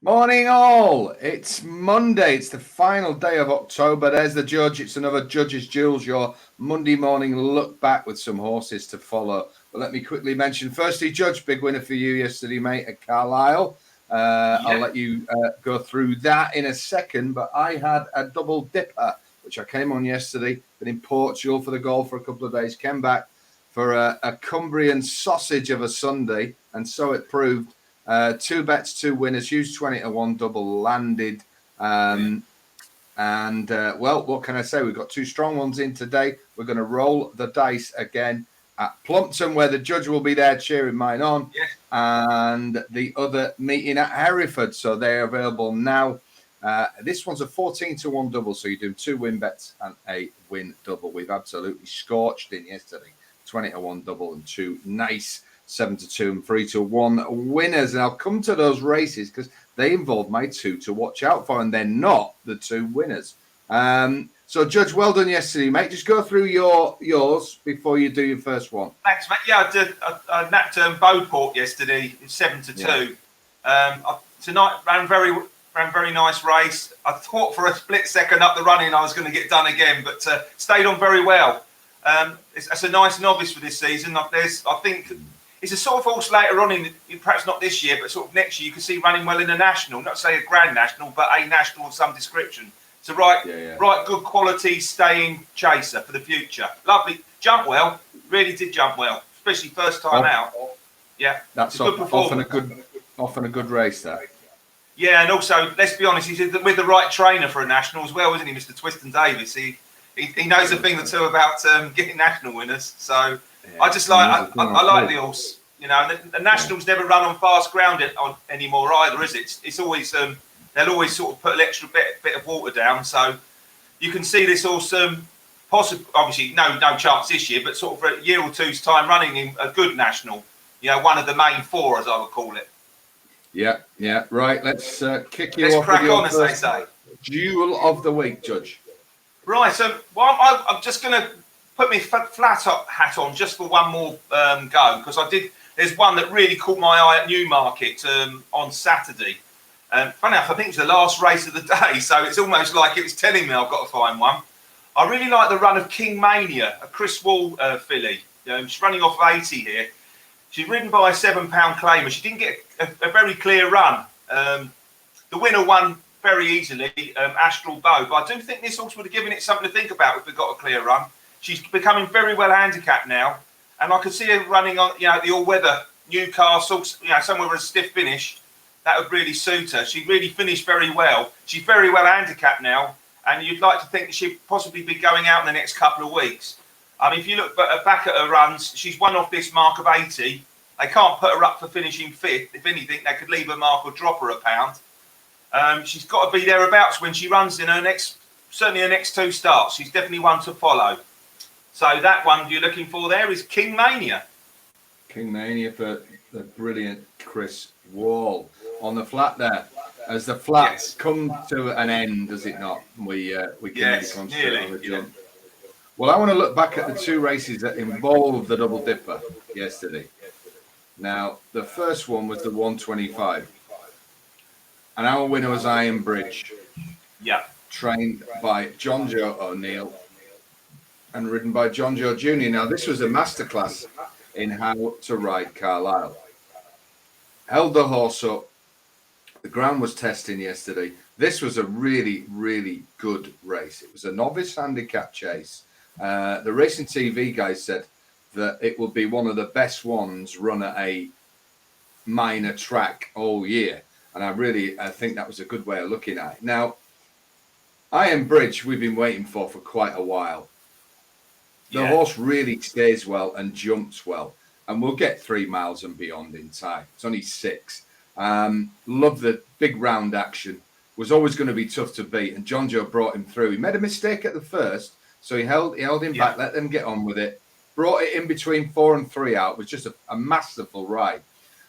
Morning all. It's Monday. It's the final day of October. There's the judge. It's another Judge's Duels, your Monday morning look back with some horses to follow. But let me quickly mention, firstly, Judge, big winner for you yesterday, mate, at Carlisle. I'll let you go through that in a second, but I had a double dipper, which I came on yesterday, been in Portugal for the golf for a couple of days, came back for a Cumbrian sausage of a Sunday, and so it proved. Two bets, two winners, huge 20-1 double landed. Well, what can I say? We've got two strong ones in today. We're going to roll the dice again at Plumpton, where the judge will be there cheering mine on, and the other meeting at Hereford. So they're available now. This one's a 14-1 double, so you're doing two win bets and a win double. We've absolutely scorched in yesterday. 20-1 double and two nice 7-2 and 3-1 winners. And I'll come to those races because they involve my two to watch out for, and they're not the two winners. So, Judge, well done yesterday, mate. Just go through yours before you do your first one. Thanks, mate. Yeah, I napped Beauport yesterday. It was 7-2. Tonight ran very nice race. I thought for a split second up the running I was going to get done again, but stayed on very well. It's a nice novice for this season. I think it's a sort of horse later on in perhaps not this year, but sort of next year you can see running well in a national, not say a grand national, but a national of some description. It's a right good quality staying chaser for the future. Lovely, jumped well, really did jump well, especially first time out. Yeah, that's a good performance. Often a good race that. Yeah, and also let's be honest, he's with the right trainer for a national as well, isn't he, Mr. Twiston Davis? He knows a thing or two about getting national winners. So I just like I like the horse. You know, the nationals never run on fast ground anymore either, is it? It's always they'll always sort of put an extra bit of water down. So you can see this horse possibly, obviously no chance this year, but sort of for a year or two's time running in a good national. You know, one of the main four, as I would call it. Yeah, right. Let's kick you off. Let's crack on, as they say. Duel of the week, Judge. Right, so I'm just going to put my flat hat on just for one more go, because there's one that really caught my eye at Newmarket on Saturday. Funny enough, I think it was the last race of the day, so it's almost like it was telling me I've got to find one. I really like the run of King Mania, a Chris Wall filly. She's running off 80 here. She's ridden by a £7 claimer. She didn't get a very clear run. The winner won very easily, Astral Bow. But I do think this horse would have given it something to think about if it got a clear run. She's becoming very well handicapped now, and I could see her running on, the all-weather Newcastle, somewhere with a stiff finish. That would really suit her. She really finished very well. She's very well handicapped now, and you'd like to think that she'd possibly be going out in the next couple of weeks. I mean, if you look back at her runs, she's won off this mark of 80. They can't put her up for finishing fifth. If anything, they could leave her mark or drop her a pound. She's got to be thereabouts when she runs in certainly her next two starts. She's definitely one to follow. So that one you're looking for there is King Mania. King Mania for the brilliant Chris Wall on the flat there. As the flats come to an end, does it not? We can concentrate on the jump. Well, I want to look back at the two races that involved the double dipper yesterday. Now, the first one was the 125. And our winner was Iron Bridge. Yeah. Trained by John Joe O'Neill and ridden by John Joe Jr. Now, this was a masterclass in how to ride Carlisle. Held the horse up. The ground was testing yesterday. This was a really, really good race. It was a novice handicap chase. The Racing TV guys said that it will be one of the best ones run at a minor track all year. And I think that was a good way of looking at it. Now, Iron Bridge, we've been waiting for quite a while. The horse really stays well and jumps well. And we'll get 3 miles and beyond in time. It's only 6. Love the big round action. Was always going to be tough to beat. And John Joe brought him through. He made a mistake at the first. So he held him back, let them get on with it. Brought it in between 4 and 3 out. It was just a masterful ride.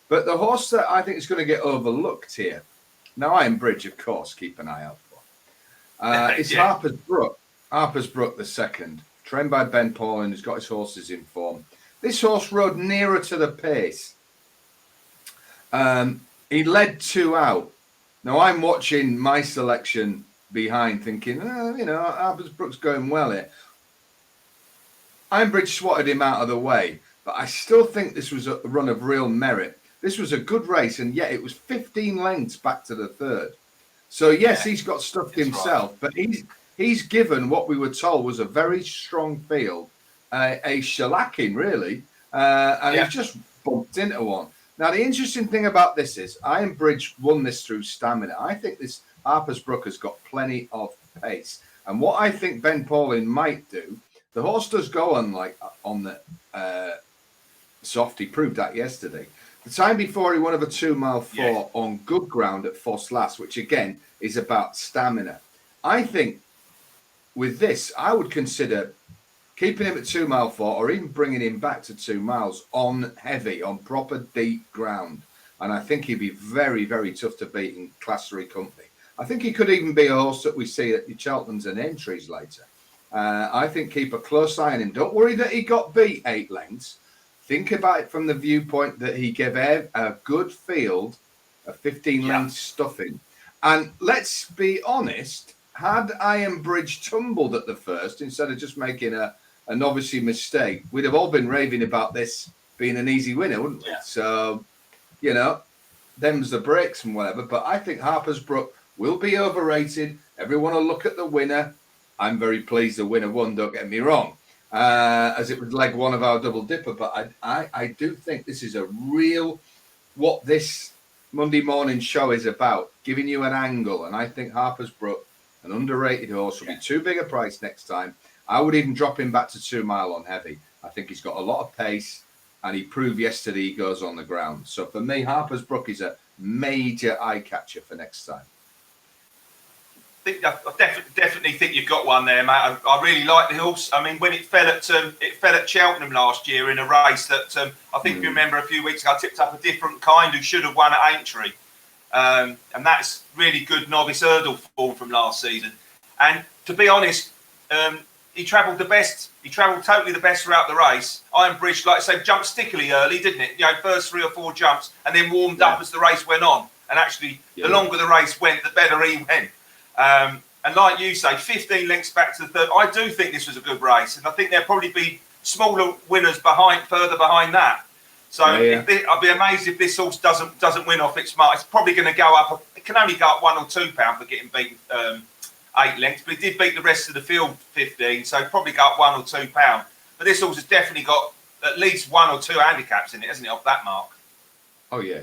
But the horse that I think is going to get overlooked here, now Iron Bridge, of course, keep an eye out for. It's Harper's Brook. Harper's Brook the second, trained by Ben Pauling, who's got his horses in form. This horse rode nearer to the pace. He led 2 out, Now I'm watching my selection behind, thinking, Harper's going well here. Ironbridge swatted him out of the way, but I still think this was a run of real merit. This was a good race, and yet it was 15 lengths back to the third. So yes, he's got stuffed himself, right. But he's given what we were told was a very strong field, a shellacking really, and he's just bumped into one. Now the interesting thing about this is Ironbridge won this through stamina. I think this Harper's Brook has got plenty of pace, and what I think Ben Pauling might do. The horse does go on the soft. He proved that yesterday. The time before he won over 2 mile 4 on good ground at Foss Last, which again is about stamina. I think with this, I would consider keeping him at 2 mile 4 or even bringing him back to 2 miles on heavy, on proper deep ground. And I think he'd be very, very tough to beat in Class 3 company. I think he could even be a horse that we see at the Cheltenhams and entries later. I think keep a close eye on him. Don't worry that he got beat 8 lengths. Think about it from the viewpoint that he gave a good field, a 15 length stuffing. And let's be honest, had Ironbridge tumbled at the first instead of just making a obviously mistake, we'd have all been raving about this being an easy winner, wouldn't we? So, them's the breaks and whatever. But I think Harper's Brook will be overrated. Everyone will look at the winner. I'm very pleased the winner won, don't get me wrong, as it was leg 1 of our double dipper. But I do think this is a real, what this Monday morning show is about, giving you an angle. And I think Harper's Brook, an underrated horse, will be too big a price next time. I would even drop him back to 2 mile on heavy. I think he's got a lot of pace, and he proved yesterday he goes on the ground. So for me, Harper's Brook is a major eye catcher for next time. I definitely think you've got one there, mate. I really like the horse. I mean, when it fell at Cheltenham last year in a race that I think if you remember a few weeks ago, I tipped up a different kind who should have won at Aintree, and that's really good novice hurdle form from last season. And to be honest, he travelled the best. He travelled totally the best throughout the race. Ironbridge, like I say, jumped stickily early, didn't it? First 3 or 4 jumps, and then warmed up as the race went on. And actually, the longer the race went, the better he went. And like you say, 15 lengths back to the third. I do think this was a good race, and I think there'll probably be smaller winners further behind that. So I'd be amazed if this horse doesn't win off its mark. It's probably going to go up. It can only go up £1 or £2 for getting beaten 8 lengths, but it did beat the rest of the field 15, so probably go up £1 or £2. But this horse has definitely got at least 1 or 2 handicaps in it, hasn't it, off that mark? Oh yeah.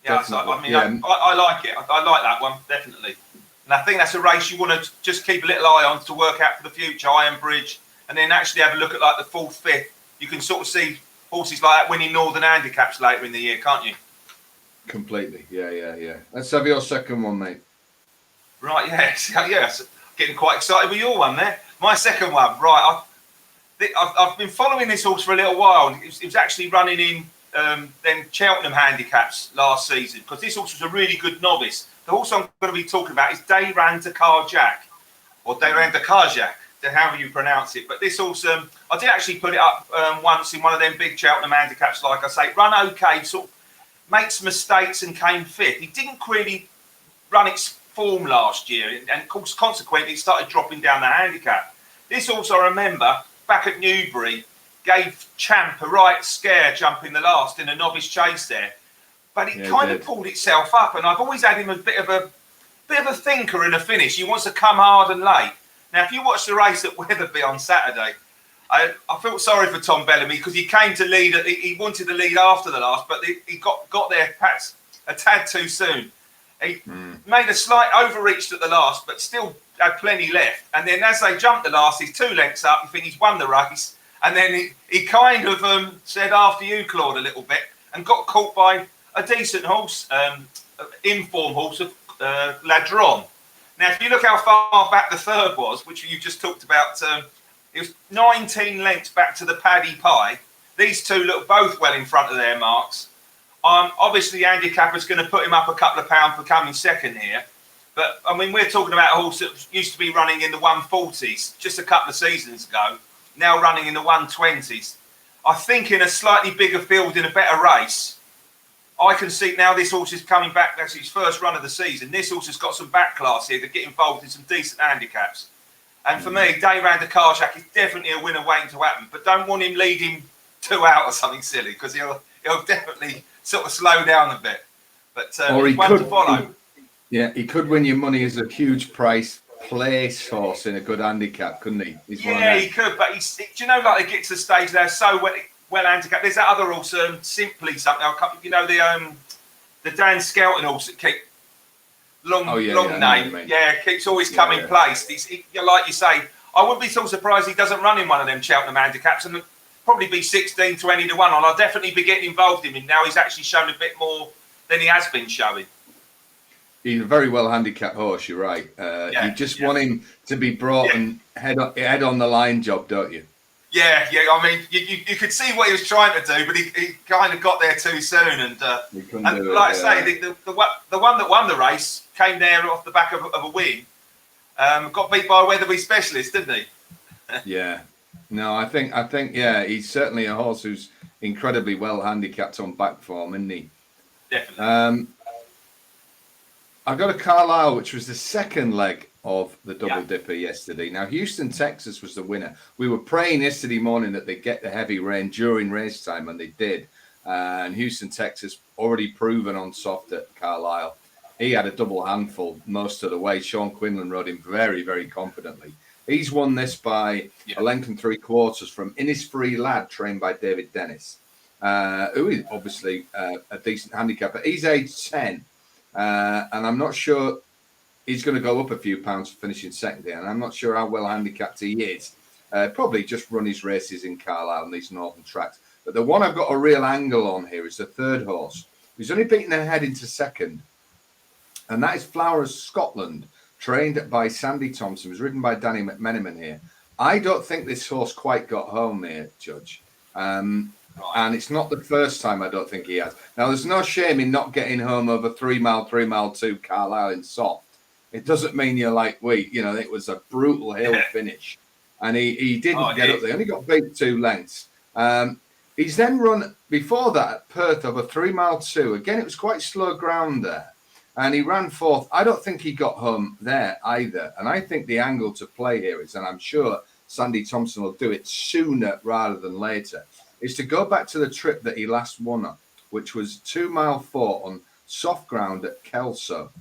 Yeah, so, I mean, I like it. I like that one, definitely. And I think that's a race you want to just keep a little eye on to work out for the future, Ironbridge, and then actually have a look at like the 4th, 5th. You can sort of see horses like that winning Northern Handicaps later in the year, can't you? Completely, yeah. Let's have your second one, mate. Right, yes. Getting quite excited with your one there. My second one, right. I've been following this horse for a little while. It was actually running in them Cheltenham handicaps last season because this horse was a really good novice. The horse I'm going to be talking about is Dayran Dakar Jack, or Dayran Dakar Jack, however you pronounce it. But this horse, I did actually put it up once in one of them big Cheltenham handicaps, like I say. Run okay, sort of made some mistakes and came 5th. He didn't really run its form last year, and of course, consequently, it started dropping down the handicap. This horse, I remember, back at Newbury, gave Champ a right scare jumping the last in a novice chase there. But it kind of pulled itself up, and I've always had him a bit of a thinker in a finish. He wants to come hard and late. Now, if you watch the race at Weatherby on Saturday, I felt sorry for Tom Bellamy because he came to lead. He wanted to lead after the last, but he got there perhaps a tad too soon. He made a slight overreach at the last, but still had plenty left. And then as they jumped the last, he's 2 lengths up. You think he's won the race, and then he kind of said after you, Claude, a little bit, and got caught by a decent horse, inform horse of Ladron. Now, if you look how far back the third was, which you just talked about, it was 19 lengths back to the Paddy Pie. These two look both well in front of their marks. Obviously, the handicapper's going to put him up a couple of pounds for coming second here. But, I mean, we're talking about a horse that used to be running in the 140s just a couple of seasons ago, now running in the 120s. I think in a slightly bigger field in a better race, I can see now this horse is coming back. That's his first run of the season. This horse has got some back class here to get involved in some decent handicaps. And for me, Day Round the Karshak is definitely a winner waiting to happen. But don't want him leading 2 out or something silly, because he'll definitely sort of slow down a bit. But or he one could to follow. He could win your money as a huge price place horse in a good handicap, couldn't he? He could. But do you know, like they get to the stage they're so well handicapped. There's that other horse, Simply something. You know the Dan Skelton horse that keep long name. Keeps always coming placed. Like you say, I wouldn't be so surprised he doesn't run in one of them Cheltenham handicaps, and probably be 16, 20 to 1 on. I'll definitely be getting involved in him now. He's actually shown a bit more than he has been showing. He's a very well handicapped horse. You're right. You just want him to be brought and head on the line job, don't you? Yeah. I mean, you could see what he was trying to do, but he kind of got there too soon. And like I say, the one that won the race came there off the back of a win. Got beat by a Weatherby specialist, didn't he? Yeah. No, I think he's certainly a horse who's incredibly well handicapped on back form, isn't he? Definitely. I got a Carlisle, which was the second leg of the double dipper yesterday. Now, Houston, Texas was the winner. We were praying yesterday morning that they'd get the heavy rain during race time, and they did. And Houston, Texas, already proven on soft at Carlisle. He had a double handful most of the way. Sean Quinlan rode him very, very confidently. He's won this by a length and 3/4 from Innisfree Lad, trained by David Dennis, who is obviously a decent handicapper. He's age 10. And I'm not sure he's going to go up a few pounds for finishing second here. And I'm not sure how well handicapped he is. Probably just run his races in Carlisle and these northern tracks. But the one I've got a real angle on here is the third horse, who's only beaten ahead into second. And that is Flowers Scotland, trained by Sandy Thompson. It was ridden by Danny McMenamin here. I don't think this horse quite got home here, Judge. And it's not the first time I don't think he has. Now, there's no shame in not getting home over 3 mile, 3 mile 2 Carlisle in soft. It doesn't mean you're like, wait, it was a brutal hill finish. And he didn't get up there. He only got beat 2 lengths. He's then run before that at Perth over 3 mile 2. Again, it was quite slow ground there. And he ran fourth. I don't think he got home there either. And I think the angle to play here is, and I'm sure Sandy Thompson will do it sooner rather than later, is to go back to the trip that he last won on, which was 2 mile 4 on soft ground at Kelso,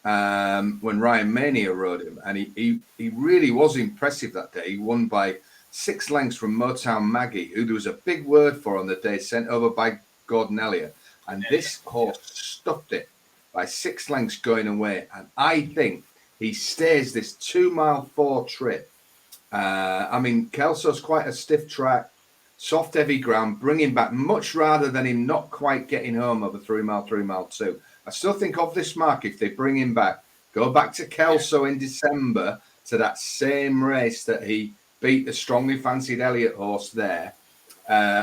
when Ryan Mania rode him. And he really was impressive that day. He won by 6 lengths from Motown Maggie, who there was a big word for on the day, sent over by Gordon Elliott. And this horse stuffed it by 6 lengths going away. And I think he stays this 2 mile 4 trip. Kelso's quite a stiff track. Soft, heavy ground, bring him back much rather than him not quite getting home over 3 mile, 3 mile 2. I still think of this mark, if they bring him back, go back to Kelso in December to that same race that he beat the strongly fancied Elliott horse there,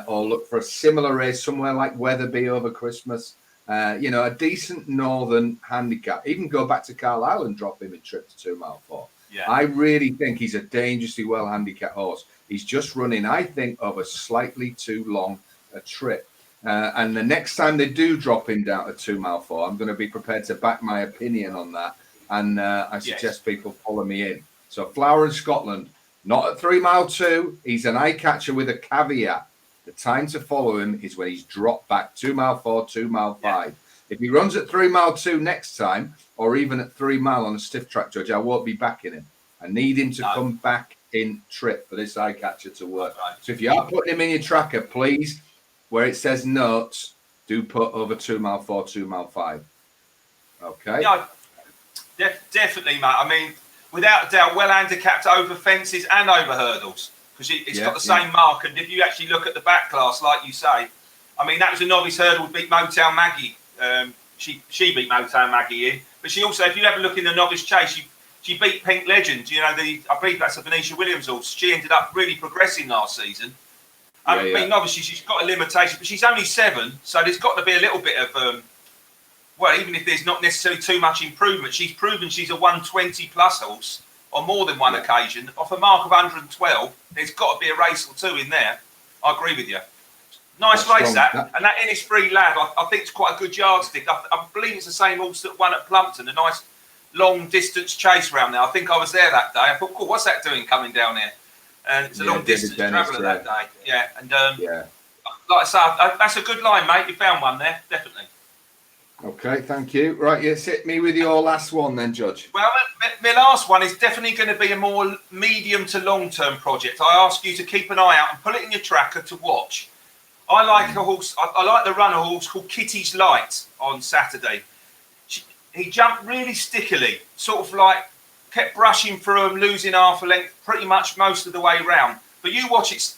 or look for a similar race somewhere like Weatherby over Christmas. A decent northern handicap. Even go back to Carlisle and drop him in trip to 2 mile 4. Yeah. I really think he's a dangerously well handicapped horse. He's just running, I think, over slightly too long a trip. And the next time they do drop him down to 2 mile 4, I'm going to be prepared to back my opinion on that. And I suggest people follow me in. So Flower in Scotland, not at 3 mile 2. He's an eye catcher with a caveat. The time to follow him is when he's dropped back 2 mile 4, 2 mile 5. Yeah. If he runs at 3 mile 2 next time, or even at 3 mile on a stiff track, Judge, I won't be backing him. I need him to come back in trip for this eye catcher to work. Right. So if you are putting him in your tracker, please, where it says notes, do put over 2 mile 4, 2 mile 5. Okay? Yeah, definitely, mate. Without a doubt, well handicapped over fences and over hurdles, because it's got the same mark. And if you actually look at the back class, like you say, that was a novice hurdle who beat Motown Maggie. She beat Motown Maggie in, but she also, if you have a look in the novice chase, she beat Pink Legend. I believe that's a Venetia Williams horse. She ended up really progressing last season. Obviously she's got a limitation, but she's only 7, so there's got to be a little bit of even if there's not necessarily too much improvement, she's proven she's a 120 plus horse on more than one occasion. Off a mark of 112, there's got to be a race or two in there. I agree with you. Nice That's race strong. that. And that Innisfree lad, I think it's quite a good yardstick. I believe it's the same horse that won at Plumpton. A nice long distance chase round there. I think I was there that day. I thought, cool, what's that doing coming down here? And it's a long distance traveller that day. Yeah, and like I say, that's a good line, mate. You found one there, definitely. Okay, thank you. Right, yes, hit me with your last one then, Judge. Well, my last one is definitely going to be a more medium to long-term project. I ask you to keep an eye out and put it in your tracker to watch. I like a horse. I like the runner horse called Kitty's Light on Saturday. He jumped really stickily, sort of like kept brushing through him, losing half a length pretty much most of the way round. But you watch it.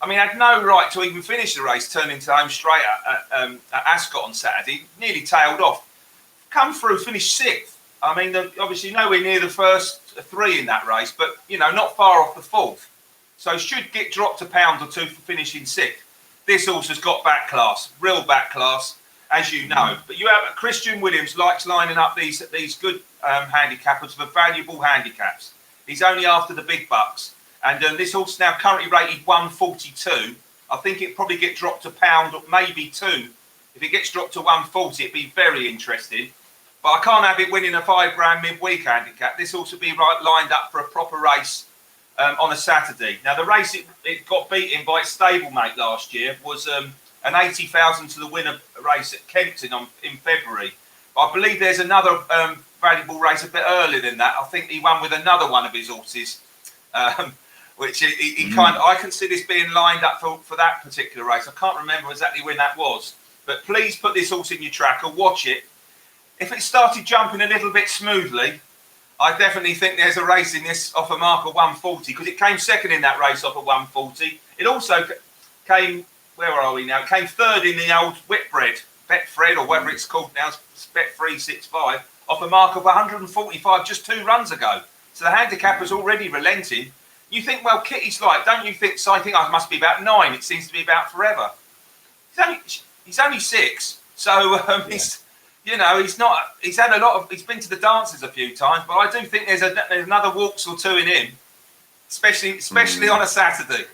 I mean, had no right to even finish the race, turning to home straight at Ascot on Saturday. Nearly tailed off. Come through, finished sixth. I mean, obviously nowhere near the first three in that race, but, you know, not far off the fourth. So should get dropped a pound or two for finishing sixth. This horse has got back class, real back class, as you know. But you have Christian Williams likes lining up these good handicappers for valuable handicaps. He's only after the big bucks. And this horse is now currently rated 142. I think it'd probably get dropped a pound or maybe two. If it gets dropped to 140, it'd be very interesting. But I can't have it winning a £5 midweek handicap. This horse will be lined up for a proper race on a Saturday. Now, the race it got beaten by its stablemate last year was an 80,000 to the winner race at Kempton in February. But I believe there's another valuable race a bit earlier than that. I think he won with another one of his horses. Which he kind of, I can see this being lined up for that particular race. I can't remember exactly when that was. But please put this horse in your tracker, watch it. If it started jumping a little bit smoothly, I definitely think there's a race in this off a mark of 140, because it came second in that race off of 140. It also came, where are we now? It came third in the old Betfred, or whatever it's called now, Bet365, off a mark of 145 just 2 runs ago. So the handicapper's already relenting. You think, well, Kitty's Light, don't you think? So I think I must be about 9. It seems to be about forever. He's only 6, so he's, you know, he's not. He's had a lot of. He's been to the dances a few times, but I do think there's another walks or two in him, especially on a Saturday.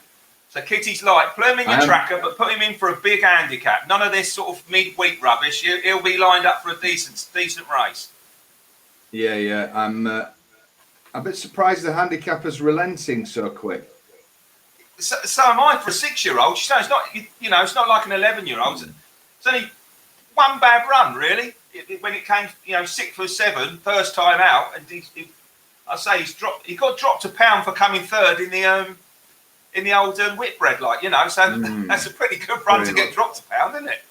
So Kitty's Light, put him in your tracker, but put him in for a big handicap. None of this sort of midweek rubbish. He'll be lined up for a decent race. Yeah. I'm a bit surprised the handicapper's relenting so quick. So am I for a 6-year-old. So it's not, you know, it's not like an 11-year-old. It's only one bad run, really. When it came, you know, 6 or 7, first time out, and he got dropped a pound for coming third in the old Whitbread, like, you know. So that's a pretty good run to get dropped a pound, isn't it?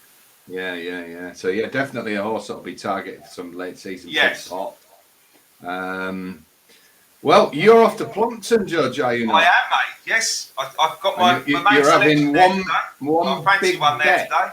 Yeah. So yeah, definitely a horse that'll be targeted for some late season spot. Well, you're off to Plumpton, Judge, are you not? I am, mate. Yes, I've got my main you're having one big bet. Today.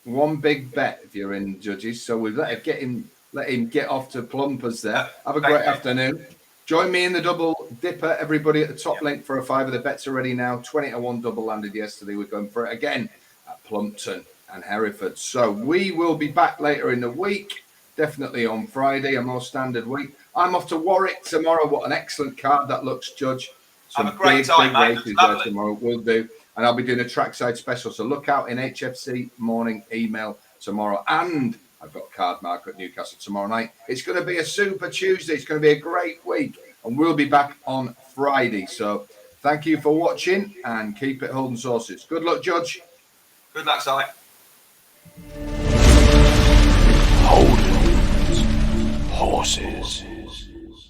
One big bet if you're in, Judges. So we've let him get off to Plumpers there. Have a great afternoon. Join me in the double dipper, everybody at the top link for a £5. The bets are ready now. 20-1 double landed yesterday. We're going for it again at Plumpton and Hereford. So we will be back later in the week. Definitely on Friday, a more standard week. I'm off to Warwick tomorrow. What an excellent card that looks, Judge. Have a great time, mate. Races there tomorrow. We'll do. And I'll be doing a trackside special. So look out in HFC morning email tomorrow. And I've got card marker at Newcastle tomorrow night. It's going to be a super Tuesday. It's going to be a great week. And we'll be back on Friday. So thank you for watching and keep it holding sources. Good luck, Judge. Good luck, Si. HOLDENS. Horses.